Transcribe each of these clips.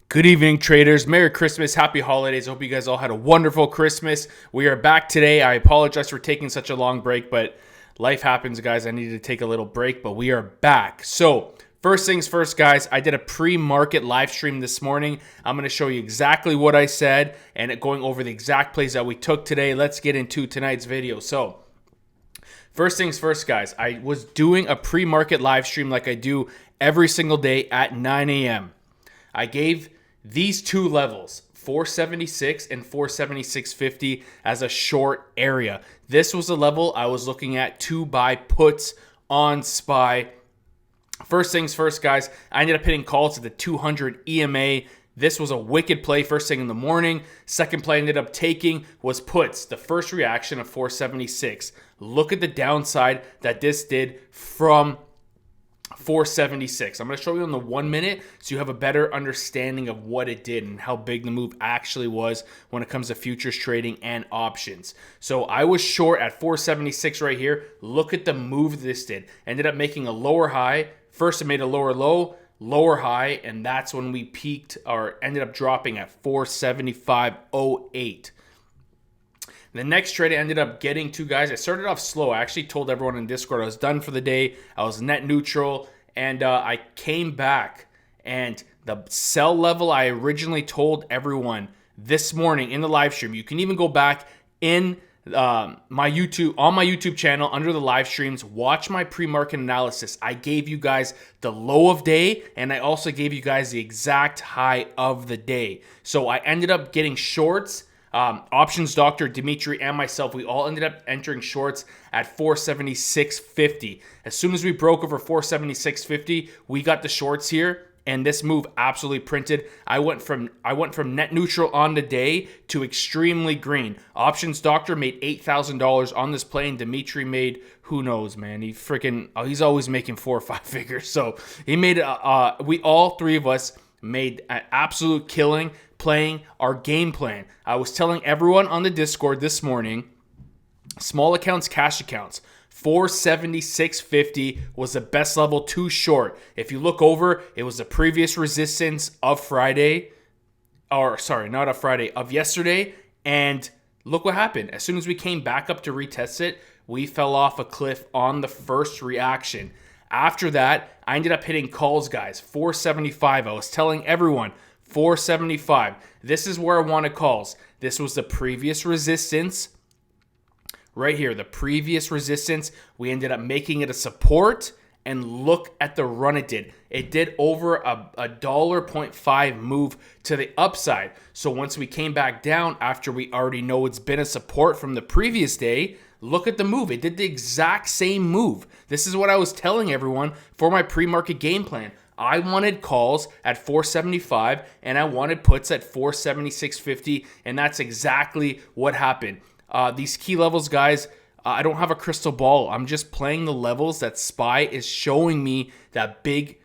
Good evening, traders. Merry Christmas. Happy holidays. Hope you guys all had a wonderful Christmas. We are back today. I apologize for taking such a long break, but life happens, guys. I needed to take a little break, but we are back. So, first things first, guys, I did a pre-market live stream this morning. I'm going to show you exactly what I said and going over the exact plays that we took today. Let's get into tonight's video. So, first things first, guys, I was doing a pre-market live stream like I do every single day at 9 a.m. I gave these two levels, 476 and 476.50 as a short area. This was the level I was looking at to buy puts on SPY. First things first, guys, I ended up hitting calls to the 200 EMA. This was a wicked play first thing in the morning. Second play I ended up taking was puts, the first reaction of 476. Look at the downside that this did from 476. I'm going to show you in the 1 minute so you have a better understanding of what it did and how big the move actually was when it comes to futures trading and options. So I was short at 476 right here. Look at the move this did. Ended up making a lower high. First it made a lower low, lower high, and that's when we peaked or ended up dropping at 475.08. The next trade I ended up getting to, guys, I started off slow. I actually told everyone in Discord I was done for the day. I was net neutral, and I came back. And the sell level I originally told everyone this morning in the live stream, you can even go back in my YouTube channel under the live streams, watch my pre-market analysis. I gave you guys the low of day, and I also gave you guys the exact high of the day. So I ended up getting shorts. Options Doctor, Dimitri, and myself, we all ended up entering shorts at 476.50. As soon as we broke over 476.50, we got the shorts here, and this move absolutely printed. I went from net neutral on the day to extremely green. Options Doctor made $8,000 on this play, and Dimitri made, who knows, man? He's always making 4 or 5 figures. So he made we all three of us made an absolute killing playing our game plan. I was telling everyone on the Discord this morning, small accounts, cash accounts, 476.50 was the best level too short. If you look over, it was the previous resistance of Friday, of yesterday, and look what happened. As soon as we came back up to retest it, we fell off a cliff on the first reaction. After that, I ended up hitting calls, guys, 475. I was telling everyone, 475. This is where I wanted calls. This was the previous resistance right here. The previous resistance. We ended up making it a support, and look at the run it did. It did over a $1.5 move to the upside. So once we came back down after we already know it's been a support from the previous day, look at the move. It did the exact same move. This is what I was telling everyone for my pre-market game plan. I wanted calls at 475 and I wanted puts at 476.50, and that's exactly what happened. These key levels, guys, I don't have a crystal ball. I'm just playing the levels that SPY is showing me that big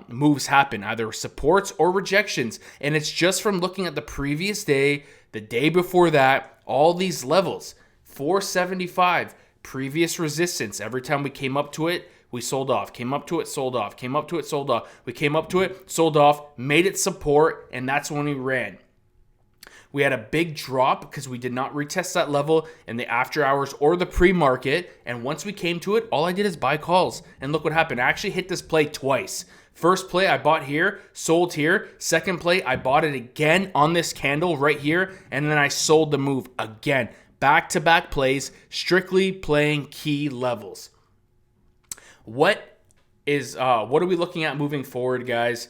moves happen, either supports or rejections. And it's just from looking at the previous day, the day before that, all these levels. 475, previous resistance. Every time we came up to it, we sold off. Came up to it, sold off. Came up to it, sold off. We came up to it, sold off, made it support, and that's when we ran. We had a big drop because we did not retest that level in the after hours or the pre-market. And once we came to it, all I did is buy calls. And look what happened. I actually hit this play twice. First play, I bought here, sold here. Second play, I bought it again on this candle right here. And then I sold the move again. Back-to-back plays, strictly playing key levels. What are we looking at moving forward, guys?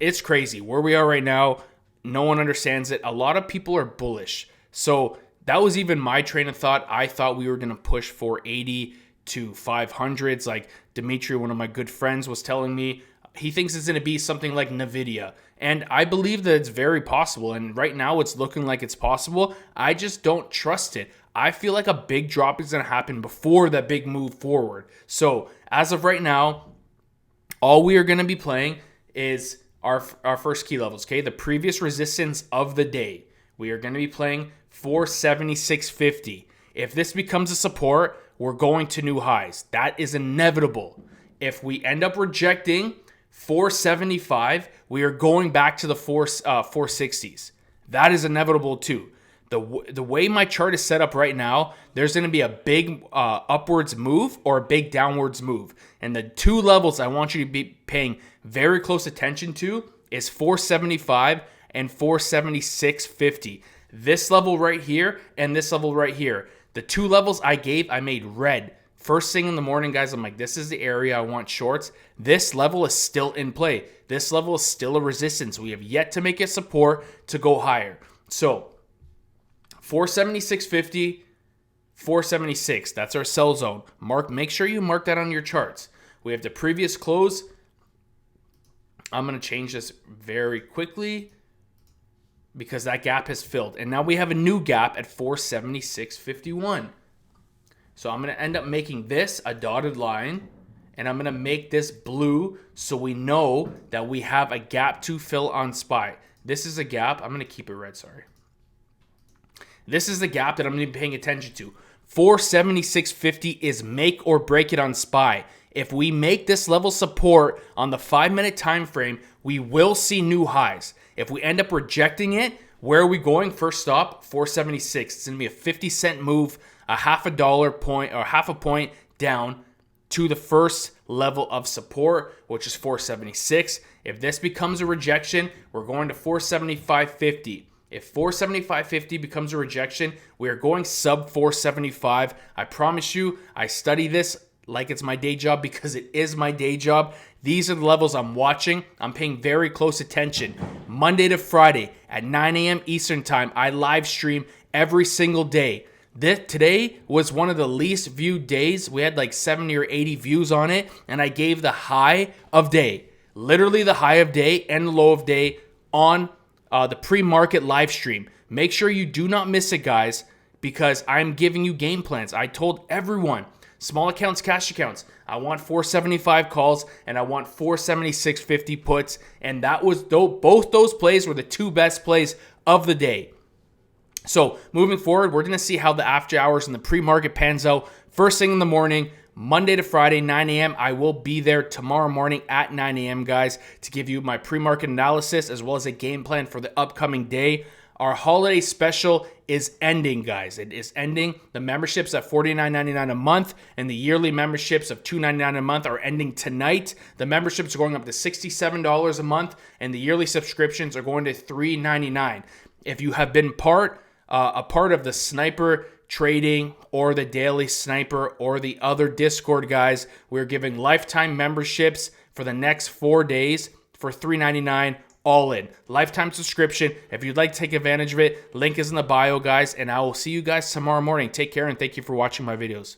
It's crazy. Where we are right now, no one understands it. A lot of people are bullish. So that was even my train of thought. I thought we were going to push 480 to 500s. Like Dimitri, one of my good friends, was telling me he thinks it's going to be something like NVIDIA. And I believe that it's very possible. And right now it's looking like it's possible. I just don't trust it. I feel like a big drop is going to happen before that big move forward. So as of right now, all we are going to be playing is our first key levels, okay? The previous resistance of the day. We are going to be playing 476.50. If this becomes a support, we're going to new highs. That is inevitable. If we end up rejecting 475, we are going back to the 460s. That is inevitable too. The way my chart is set up right now, there's going to be a big upwards move or a big downwards move. And the two levels I want you to be paying very close attention to is 475 and 476.50. This level right here and this level right here. The two levels I made red. First thing in the morning, guys, I'm like, this is the area I want shorts. This level is still in play. This level is still a resistance. We have yet to make it support to go higher. So 476.50, 476. That's our sell zone. Make sure you mark that on your charts. We have the previous close. I'm going to change this very quickly because that gap has filled. And now we have a new gap at 476.51. So I'm going to end up making this a dotted line, and I'm going to make this blue so we know that we have a gap to fill on SPY. This is a gap. I'm going to keep it red, sorry. This is the gap that I'm going to be paying attention to. 476.50 is make or break it on SPY. If we make this level support on the 5-minute time frame, we will see new highs. If we end up rejecting it, where are we going? First stop, 476. It's going to be a 50-cent move, a half a point down to the first level of support, which is 476. If this becomes a rejection, we're going to 475.50. If 475.50 becomes a rejection, we are going sub 475. I promise you, I study this like it's my day job because it is my day job. These are the levels I'm watching. I'm paying very close attention. Monday to Friday at 9 a.m. Eastern Time, I live stream every single day. Today was one of the least viewed days. We had like 70 or 80 views on it, and I gave the high of day, literally the high of day and the low of day on the pre-market live stream. Make sure you do not miss it, guys, because I'm giving you game plans. I told everyone, small accounts, cash accounts, I want 475 calls and I want 476.50 puts, and that was both those plays were the two best plays of the day. So moving forward, we're going to see how the after hours and the pre-market pans out. First thing in the morning, Monday to Friday, 9 a.m. I will be there tomorrow morning at 9 a.m., guys, to give you my pre-market analysis as well as a game plan for the upcoming day. Our holiday special is ending, guys. It is ending. The memberships at $49.99 a month and the yearly memberships of $299 a month are ending tonight. The memberships are going up to $67 a month and the yearly subscriptions are going to $399. If you have been a part of the Sniper trading or the daily Sniper or the other Discord, guys, we're giving lifetime memberships for the next 4 days for $399 all in. Lifetime subscription. If you'd like to take advantage of it, link is in the bio, guys, and I will see you guys tomorrow morning. Take care and thank you for watching my videos.